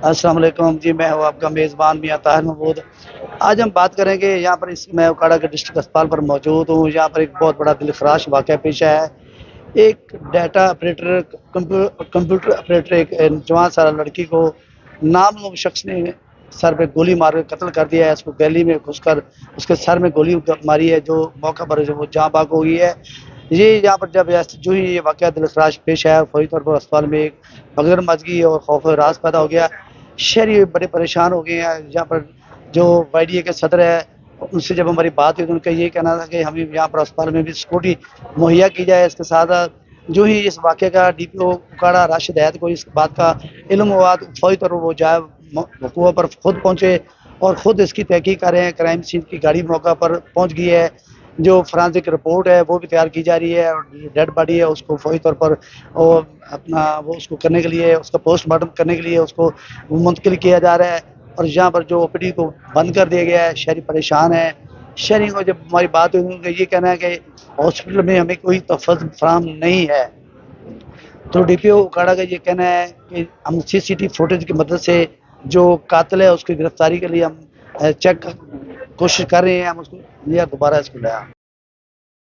السلام علیکم جی، میں ہوں آپ کا میزبان میاں طاہر محمود۔ آج ہم بات کریں گے یہاں پر میں اکاڑا کے ڈسٹرکٹ اسپتال پر موجود ہوں۔ یہاں پر ایک بہت بڑا دلخراش واقعہ پیش آیا ہے۔ ایک ڈیٹا آپریٹر کمپیوٹر آپریٹر ایک جوان سالہ لڑکی کو نامعلوم شخص نے سر پہ گولی مار کر قتل کر دیا ہے۔ اس کو گلی میں گھس کر اس کے سر میں گولی ماری ہے، جو موقع پر وہ جاں بحق ہو گئی ہے۔ یہ یہاں پر جب جو ہی یہ واقعہ دلخراش پیش آیا، فوری طور پر اسپتال میں ایک بھگدڑ مچ گئی اور خوف و راز پیدا ہو گیا۔ شہری بڑے پریشان ہو گئے ہیں۔ یہاں پر جو وائی ڈی اے کے صدر ہے، ان سے جب ہماری بات ہوئی تو ان کا یہ کہنا تھا کہ ہمیں یہاں پر اسپتال میں بھی سیکورٹی مہیا کی جائے۔ اس کے ساتھ جو ہی اس واقعے کا ڈی پی او اکاڑا راشد حیات کو اس بات کا علم ہوا تو فوری طور پر وہ جائے وقوع پر خود پہنچے اور خود اس کی تحقیق کر رہے ہیں۔ کرائم سین کی گاڑی موقع پر پہنچ گئی ہے، جو فرانسک رپورٹ ہے وہ بھی تیار کی جا رہی ہے، اور ڈیڈ باڈی ہے اس کو فوری طور پر وہ اس کو کرنے کے لیے، اس کا پوسٹ مارٹم کرنے کے لیے اس کو منتقل کیا جا رہا ہے۔ اور یہاں پر جو او پی ڈی کو بند کر دیا گیا ہے، شہری پریشان ہے۔ شہری کو جب ہماری بات ہوئی ان کا یہ کہنا ہے کہ ہاسپٹل میں ہمیں کوئی تحفظ فراہم نہیں ہے۔ تو ڈی پی او اکاڑا کا یہ کہنا ہے کہ ہم سی سی ٹی فوٹیج کی مدد سے جو قاتل ہے اس کی گرفتاری کے لیے ہم چیک کوشش کر رہے ہیں، ہم اس کو دوبارہ اس کو لایا۔